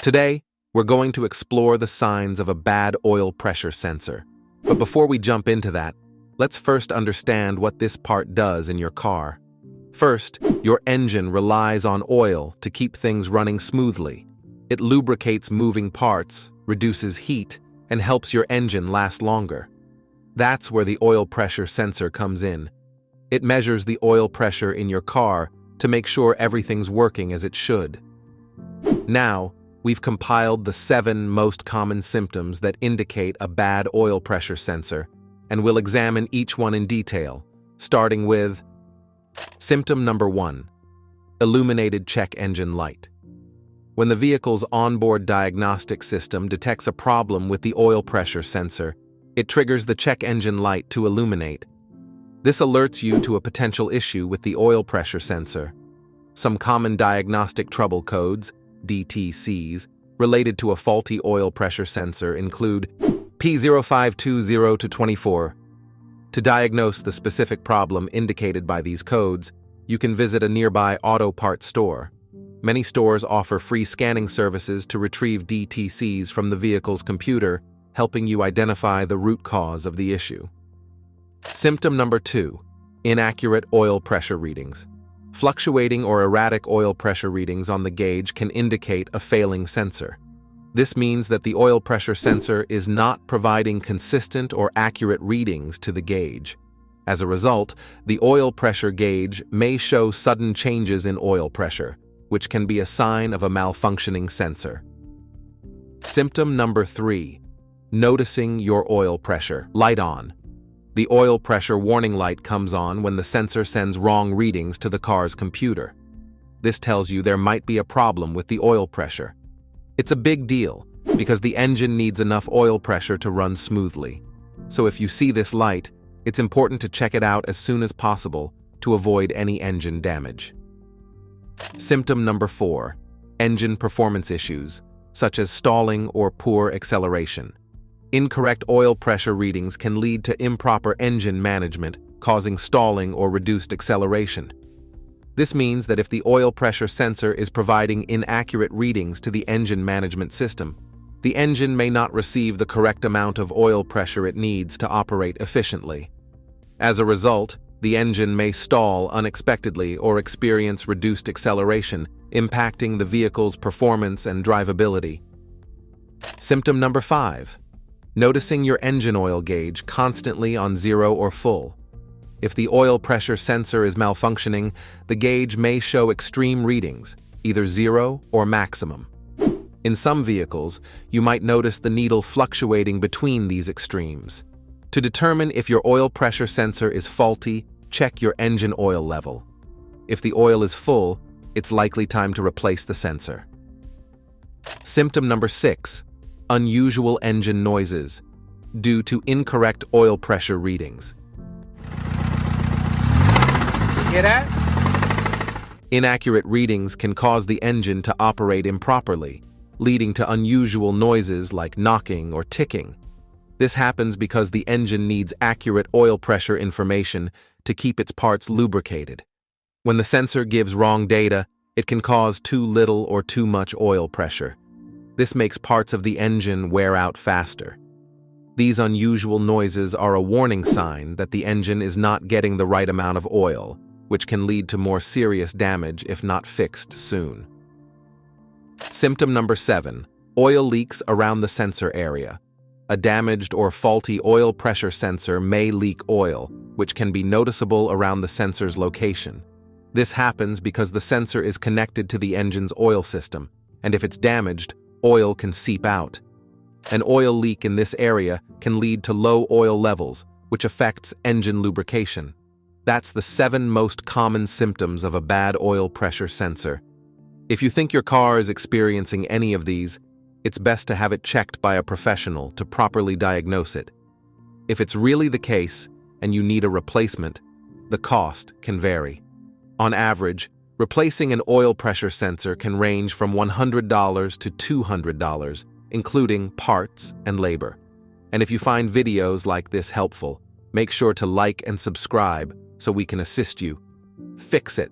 Today, we're going to explore the signs of a bad oil pressure sensor. But before we jump into that, let's first understand what this part does in your car. First, your engine relies on oil to keep things running smoothly. It lubricates moving parts, reduces heat, and helps your engine last longer. That's where the oil pressure sensor comes in. It measures the oil pressure in your car to make sure everything's working as it should. Now, we've compiled the 7 most common symptoms that indicate a bad oil pressure sensor, and we'll examine each one in detail, starting with symptom number 1, illuminated check engine light. When the vehicle's onboard diagnostic system detects a problem with the oil pressure sensor, it triggers the check engine light to illuminate. This alerts you to a potential issue with the oil pressure sensor. Some common diagnostic trouble codes, DTCs, related to a faulty oil pressure sensor include P0520-24. To diagnose the specific problem indicated by these codes, you can visit a nearby auto parts store. Many stores offer free scanning services to retrieve DTCs from the vehicle's computer, helping you identify the root cause of the issue. Symptom number 2, inaccurate oil pressure readings. Fluctuating or erratic oil pressure readings on the gauge can indicate a failing sensor. This means that the oil pressure sensor is not providing consistent or accurate readings to the gauge. As a result, the oil pressure gauge may show sudden changes in oil pressure, which can be a sign of a malfunctioning sensor. Symptom number 3, noticing your oil pressure. Light on. The oil pressure warning light comes on when the sensor sends wrong readings to the car's computer. This tells you there might be a problem with the oil pressure. It's a big deal because the engine needs enough oil pressure to run smoothly. So if you see this light, it's important to check it out as soon as possible to avoid any engine damage. Symptom number 4, engine performance issues, such as stalling or poor acceleration. Incorrect oil pressure readings can lead to improper engine management, causing stalling or reduced acceleration. This means that if the oil pressure sensor is providing inaccurate readings to the engine management system, the engine may not receive the correct amount of oil pressure it needs to operate efficiently. As a result, the engine may stall unexpectedly or experience reduced acceleration, impacting the vehicle's performance and drivability. Symptom number 5, noticing your engine oil gauge constantly on 0 or full. If the oil pressure sensor is malfunctioning, the gauge may show extreme readings, either 0 or maximum. In some vehicles, you might notice the needle fluctuating between these extremes. To determine if your oil pressure sensor is faulty, check your engine oil level. If the oil is full, it's likely time to replace the sensor. Symptom number 6, unusual engine noises due to incorrect oil pressure readings. Hear that? Inaccurate readings can cause the engine to operate improperly, leading to unusual noises like knocking or ticking. This happens because the engine needs accurate oil pressure information to keep its parts lubricated. When the sensor gives wrong data, it can cause too little or too much oil pressure. This makes parts of the engine wear out faster. These unusual noises are a warning sign that the engine is not getting the right amount of oil, which can lead to more serious damage if not fixed soon. Symptom number 7, oil leaks around the sensor area. A damaged or faulty oil pressure sensor may leak oil, which can be noticeable around the sensor's location. This happens because the sensor is connected to the engine's oil system, and if it's damaged, oil can seep out. An oil leak in this area can lead to low oil levels, which affects engine lubrication. That's the 7 most common symptoms of a bad oil pressure sensor. If you think your car is experiencing any of these, it's best to have it checked by a professional to properly diagnose it. If it's really the case and you need a replacement, the cost can vary. On average, replacing an oil pressure sensor can range from $100 to $200, including parts and labor. And if you find videos like this helpful, make sure to like and subscribe so we can assist you. Fix it.